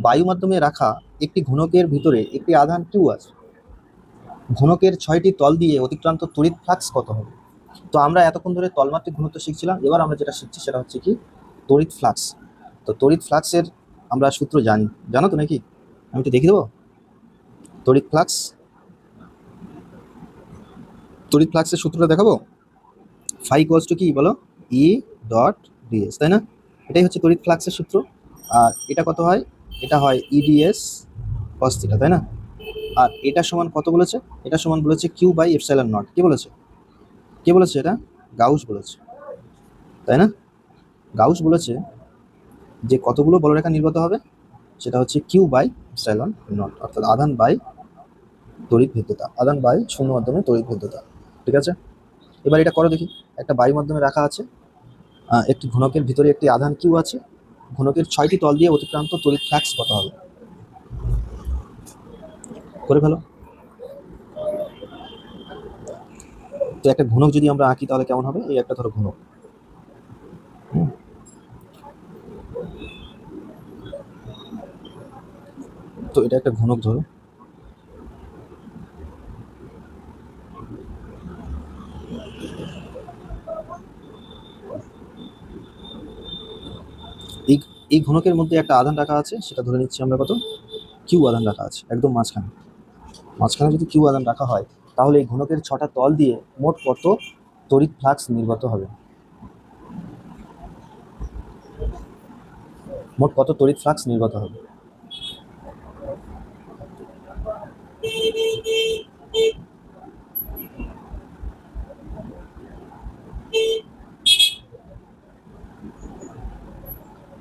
বায়ু মাধ্যমে রাখা একটি ঘনকের ভিতরে একটি আধান কিউ আছে, ঘনকের 6টি তল দিয়ে অতিক্রান্ত তড়িৎ ফ্লাক্স কত হবে? তো আমরা এতক্ষণ ধরে তলমাত্রিক ঘনত্ব শিখছিলাম, এবার আমরা যেটা শিখছি সেটা হচ্ছে কি তড়িৎ ফ্লাক্স। তো তড়িৎ ফ্লাক্সের আমরা সূত্র জানি, জানো তো নাকি? আমি তো দেখিয়ে দেবো। তড়িৎ ফ্লাক্স, তড়িৎ ফ্লাক্সের সূত্রটা দেখাবো। ফাই ইকুয়ালস টু কি বলো? ই ডট ডিএস, তাই না? এটাই হচ্ছে তড়িৎ ফ্লাক্সের সূত্র। আর এটা কত হয়? এটা হয় ইডিএস কস থিটা, তাই না? আর এটা সমান কত বলেছে? এটা সমান বলেছে কিউ বাই এপসাইলন নট। কি বলেছে? কে বলেছে এটা? গাউস বলেছে, তাই না? গাউস বলেছে যে কতগুলো বলরেখা নির্গত হবে, সেটা হচ্ছে কিউ বাই এপসাইলন নট, অর্থাৎ আধান বাই তড়িৎ ভেদ্যতা, আধান বাই শূন্য মাধ্যমে তড়িৎ ভেদ্যতা। ঠিক আছে, এবার এটা করো দেখি। একটা বায়ু মাধ্যমে রাখা আছে, একটি ঘনকের ভিতরে একটি আধান কিউ আছে, ঘনকের 6টি তল দিয়ে অতিক্রান্ত তড়িৎ ফ্লাক্স কত হবে? করে ফেলো। তো একটা ঘনক যদি আমরা আঁকি তাহলে কেমন হবে? এই একটা ধরো ঘনক, তো এটা একটা ঘনক ধরো। এই এই ঘনকের মধ্যে একটা আধান রাখা আছে, সেটা ধরে নিচ্ছি আমরা কত? কিউ আধান রাখা আছে একদম মাঝখানে। মাঝখানে যদি কিউ আধান রাখা হয়, তাহলে এই ঘনকের 6টা তল দিয়ে মোট কত তড়িৎ ফ্লাক্স নির্গত হবে? মোট কত তড়িৎ ফ্লাক্স নির্গত হবে?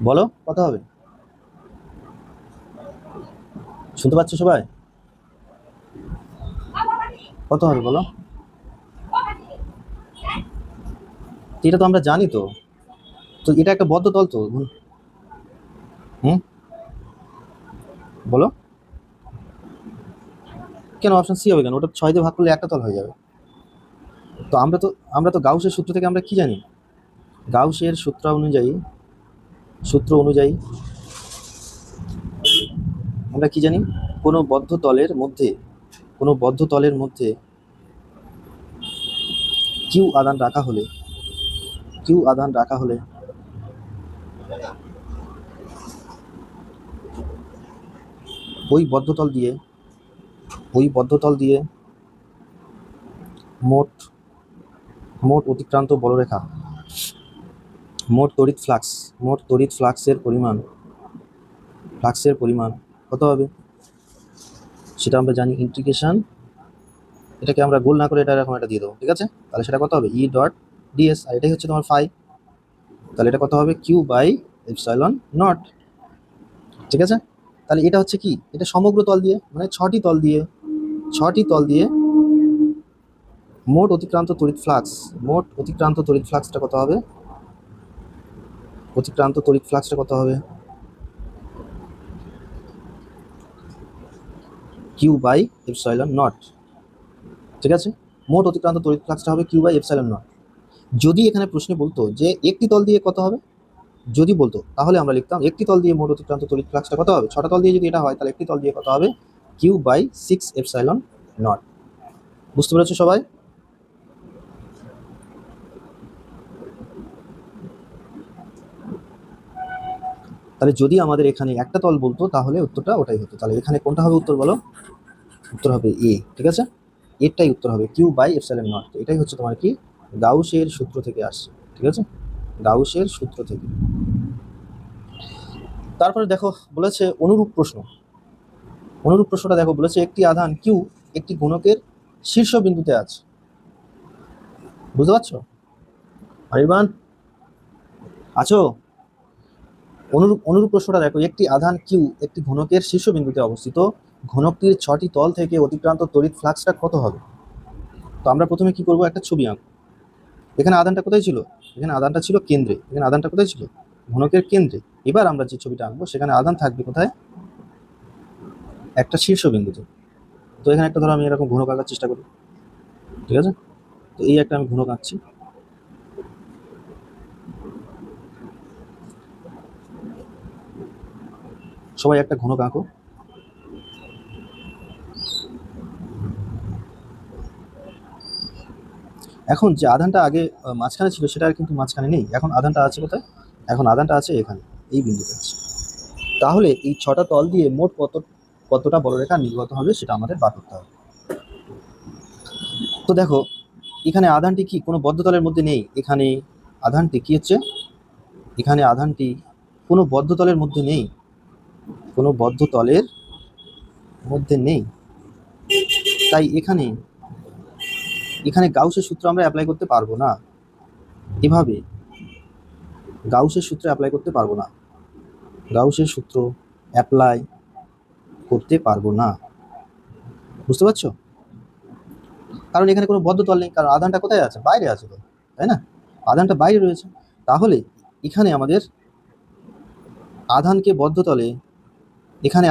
বলো কত হবে? শুনতে পাচ্ছ সবাই? কত হবে বলো? এটা তো আমরা জানি তো। তো এটা একটা বদ্ধ তল তো। হুম, বলো। কেন অপশন সি হবে কেন? ওটা 6 দিয়ে ভাগ করলে একটা তল হয়ে যাবে। তো আমরা তো গাউসের সূত্র থেকে আমরা কি জানি? গাউসের সূত্র অনুযায়ী আমরা কি জানি? কোনো বদ্ধ তলের মধ্যে কিউ আধান রাখা হলে ওই বদ্ধতল দিয়ে মোট মোট অতিক্রান্ত বলরেখা, মোট তড়িৎ ফ্লাক্সের পরিমাণ কত হবে? সেটা আমরা জানি ইন্টিগ্রেশন, এটাকে আমরা গোল না করে এটা এরকম একটা দিয়ে দেবো, ঠিক আছে? তাহলে সেটা কত হবে? ই ডট ডিএস, আর এটাই হচ্ছে তোমার ফাই। তাহলে এটা কত হবে? Q by epsilon nought. ঠিক আছে, তাহলে এটা হচ্ছে কি? এটা সমগ্র তল দিয়ে, মানে 6টি তল দিয়ে মোট অতিক্রান্ত তড়িৎ ফ্লাক্সটা কত হবে? Q by epsilon nought. ঠিক আছে, মোট অতিক্রান্ত তড়িৎ ফ্লাক্সটা হবে কিউ বাই এপসাইলন নট। যদি এখানে প্রশ্নে বলতো যে একটি তল দিয়ে কত হবে, যদি বলতো তাহলে আমরা লিখতাম একটি তল দিয়ে মোট অতিক্রান্ত তড়িৎ ফ্লাক্সটা কত হবে। 6টা তল দিয়ে যদি এটা হয়, তাহলে একটি তল দিয়ে কত হবে? Q by 6 epsilon nought. বুঝতে পেরেছো সবাই? তাহলে যদি আমাদের এখানে একটা তল বলতো তাহলে উত্তরটা ওটাই হতো। তাহলে এখানে কোনটা হবে উত্তর বলো? উত্তর হবে এ, ঠিক আছে? এরটাই উত্তর হবে, কিউ বাই এপসাইলন নট। এটাই হচ্ছে তোমার কি গাউসের সূত্র থেকে আসছে, ঠিক আছে? গাউসের সূত্র থেকে। তারপরে দেখো বলেছে অনুরূপ প্রশ্নটা দেখো, বলেছে একটি আধান কিউ একটি গুণকের শীর্ষ বিন্দুতে আছে। বুঝতে পারছো অনির্বাণ? আছো? অনুরূপ প্রশ্নটা দেখো, একটি আধান কিউ একটি ঘনকের শীর্ষ বিন্দুতে অবস্থিত, ঘনকটির 6টি তল থেকে অতিক্রান্ত তড়িৎ ফ্লাক্সটা কত হবে? তো আমরা প্রথমে কি করব? একটা ছবি আঁকবো। এখানে আধানটা কোথায় ছিল? এখানে আধানটা ছিল কেন্দ্রে। এখানে আধানটা কোথায় ছিল? ঘনকের কেন্দ্রে। এবার আমরা যে ছবিটা আঁকবো সেখানে আধান থাকবে কোথায়? একটা শীর্ষ বিন্দুতে। তো এখানে একটা ধরো আমি এরকম ঘনক আঁকার চেষ্টা করি, ঠিক আছে? তো এই একটা আমি ঘনক আঁকছি। সবাই একটা ঘনক আঁকো। এখন যে আধানটা আগে মাঝখানে ছিল সেটা আর কিন্তু মাঝখানে নেই, এখন আধানটা আছে কোথায়? এখন আধানটা আছে এখানে, এই বিন্দুতে আছে। তাহলে এই 6টা তল দিয়ে মোট কতটা বলরেখা নির্গত হবে সেটা আমাদের বার করতে হবে। তো দেখো এখানে আধানটি কি কোনো বদ্ধ তলের মধ্যে নেই, এখানে আধানটি কি হচ্ছে, এখানে আধানটি কোনো বদ্ধ তলের মধ্যে নেই, কোনো বদ্ধ তলের মধ্যে নেই। তাই এখানে এখানে গাউসের সূত্র আমরা অ্যাপ্লাই করতে পারবো না, এভাবে গাউসের সূত্র অ্যাপ্লাই করতে পারবো না, গাউসের সূত্র অ্যাপ্লাই করতে পারবো না, বুঝতে পারছো? কারণ এখানে কোনো বদ্ধ তল নেই, কারণ আধানটা কোথায় আছে? বাইরে আছে তো, তাই না? আধানটা বাইরে রয়েছে। তাহলে এখানে আমাদের আধানকে বদ্ধ তলে, এখানে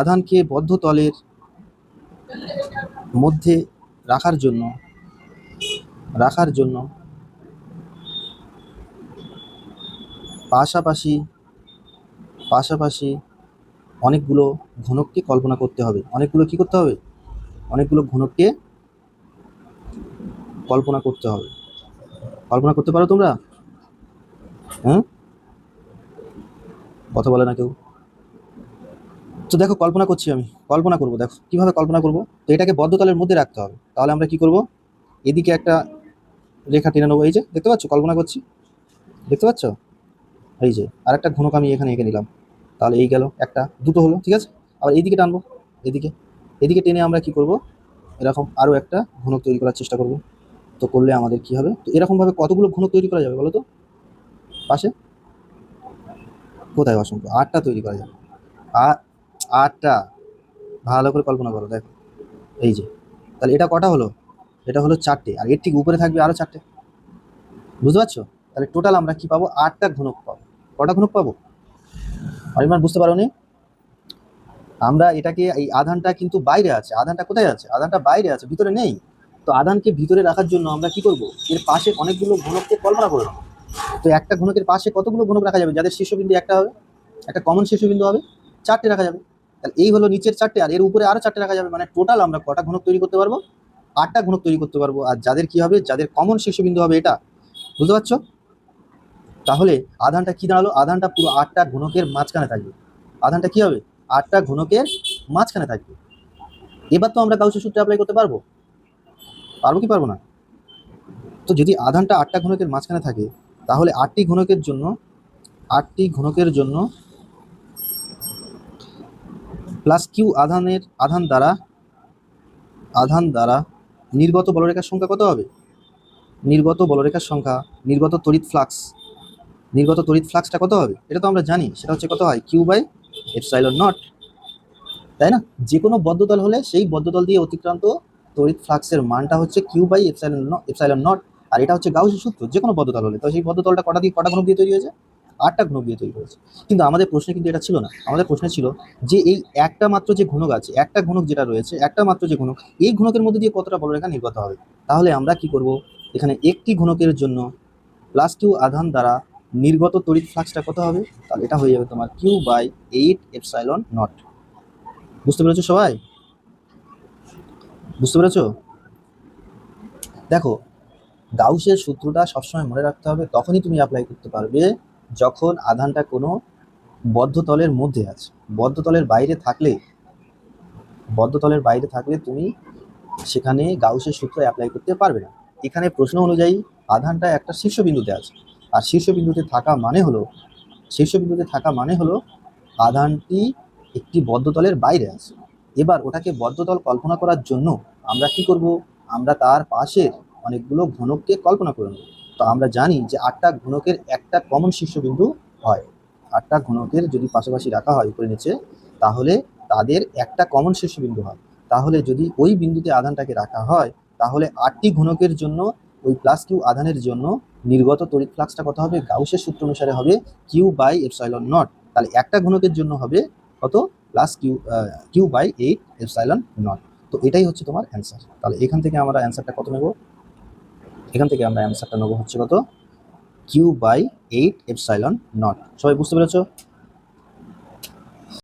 আধানকে বদ্ধ তলের মধ্যে রাখার জন্য পাশাপাশি অনেকগুলো ঘনককে কল্পনা করতে হবে। অনেকগুলো কি করতে হবে? অনেকগুলো ঘনককে কল্পনা করতে হবে। কল্পনা করতে পারো তোমরা? হ্যাঁ, কথা বলে না কেউ। তো দেখো কল্পনা করছি, আমি কল্পনা করব, দেখো কিভাবে কল্পনা করব। তো এটাকে বদ্ধ তলের মধ্যে রাখতে হবে। তাহলে আমরা কি করব, এদিকে একটা রেখা টেনে নেবো, এই যে দেখতে পাচ্ছ কল্পনা করছি, দেখতে পাচ্ছ? এই যে আর একটা ঘনক আমি এখানে এঁকে নিলাম, তাহলে এই গেল একটা, দুটো হলো, ঠিক আছে। আবার এইদিকে টানবো, এদিকে এদিকে টেনে আমরা কি করব, এরকম আরও একটা ঘনক তৈরি করার চেষ্টা করব। তো করলে আমাদের কি হবে, তো এরকমভাবে কতগুলো ঘনক তৈরি করা যাবে বলো তো? পাশে কোথায় অসংখ্য, 8টা তৈরি করা যাবে। আর 8টা, ভালো করে কল্পনা করো, দেখো এই যে, তাহলে এটা কটা হলো? এটা হলো 4টে, আর এর ঠিক উপরে থাকবে আরও 4টে, বুঝতে পারছো? তাহলে টোটাল আমরা কি পাবো? 8টা ঘনক পাবো। কটা ঘনক পাবো? পরিমাণ বুঝতে পারো নি? আমরা এটাকে, এই আধানটা কিন্তু বাইরে আছে, আধানটা কোথায় আছে? আধানটা বাইরে আছে, ভিতরে নেই। তো আধানকে ভিতরে রাখার জন্য আমরা কি করব, এর পাশে অনেকগুলো ঘনককে কল্পনা করে নেবো। তো একটা ঘনকের পাশে কতগুলো ঘনক রাখা যাবে যাদের শীর্ষবিন্দু একটা হবে, একটা কমন শীর্ষবিন্দু হবে? 4টে রাখা যাবে। তাহলে এই হলো নিচের 4টে, আর এর উপরে আরো 4টে রাখা যাবে। মানে টোটাল আমরা কটা ঘনক তৈরি করতে পারবো? 8টা ঘনক তৈরি করতে পারবো। আর যাদের কি হবে, যাদের কমন শীর্ষবিন্দু হবে এটা, বুঝতে পারছো? তাহলে আধানটা কি দাঁড়ালো? আধানটা পুরো 8টা ঘনকের মাঝখানে থাকবে। আধানটা কি হবে? 8টা ঘনকের মাঝখানে থাকবে। এবার তো আমরা গাউসের সূত্র অ্যাপ্লাই করতে পারবো, পারবো কি পারবো না? তো যদি আধানটা 8টা ঘনকের মাঝখানে থাকে, তাহলে 8টি ঘনকের জন্য প্লাস কিউ আধান দ্বারা নির্গত বলরেখার সংখ্যা কত হবে? নির্গত বলরেখার সংখ্যা, নির্গত তড়িৎ ফ্লাক্সটা কত হবে? এটা তো আমরা জানি, সেটা হচ্ছে কত হয়? কিউ বাই এপসাইলন নট, তাই না? যে কোনো বদ্ধতল হলে সেই বদ্ধতল দিয়ে অতিক্রান্ত তড়িৎ ফ্লাক্সের মানটা হচ্ছে কিউ বাই এপসাইলন নট। আর এটা হচ্ছে গাউসের সূত্র যে কোনো বদ্ধতল হলে। তো সেই বদ্ধতলটা কটা ঘনক দিয়ে তৈরি হয়েছে? 8টা ঘনক দিয়ে তৈরি হয়েছে। কিন্তু আমাদের প্রশ্নে কিন্তু এটা ছিল না, আমাদের প্রশ্নে ছিল যে এই একটা মাত্র যে ঘনক আছে, একটা ঘনক যেটা রয়েছে, একটা মাত্র যে ঘনক, এই ঘনকের মধ্যে দিয়ে কতটা বলরেখা নির্গত হবে। তাহলে আমরা কি করব, এখানে একটি ঘনকের জন্য প্লাস কিউ আধান দ্বারা নির্গত তড়িৎ ফ্লাক্সটা কত হবে? তাহলে এটা হয়ে যাবে তোমার কিউ বাই 8 এপসাইলন নট। বুঝতে পেরেছো সবাই? বুঝতে পেরেছো? দেখো গাউসের সূত্রটা সবসময় মনে রাখতে হবে, তখনই তুমি অ্যাপ্লাই করতে পারবে যখন আধানটা কোনো বদ্ধ তলের মধ্যে আছে। বদ্ধ তলের বাইরে থাকলে তুমি সেখানে গাউসের সূত্র অ্যাপ্লাই করতে পারবে না। এখানে প্রশ্ন অনুযায়ী আধানটা একটা শীর্ষবিন্দুতে আছে, আর শীর্ষবিন্দুতে থাকা মানে হলো আধানটি একটি বদ্ধতলের বাইরে আছে। এবার ওটাকে বদ্ধতল কল্পনা করার জন্য আমরা কি করব, আমরা তার পাশের অনেকগুলো ঘনককে কল্পনা করে নেব। তো আমরা জানি যে 8টা ঘনকের একটা কমন শীর্ষবিন্দু হয়। 8টা ঘনকের যদি পাশাপাশি রাখা হয় উপরে নিচে, তাহলে তাদের একটা কমন শীর্ষবিন্দু হয়। তাহলে যদি ওই বিন্দুতে আধানটাকে রাখা হয়, তাহলে 8টি ঘনকের জন্য ওই প্লাস কিউ আধানের জন্য নির্গত তড়িৎ ফ্লাক্সটা কত হবে? গাউসের সূত্র অনুসারে হবে কিউ বাই এপসাইলন নট। তাহলে একটা ঘনকের জন্য হবে কত? Plus Q by 8 epsilon nought. তো এটাই হচ্ছে তোমার অ্যান্সার। তাহলে এখান থেকে আমরা অ্যান্সারটা কত নেব? এখান থেকে আমরা অ্যান্সারটা নেব হচ্ছে কত? Q by 8 epsilon nought. সবাই বুঝতে পেরেছো?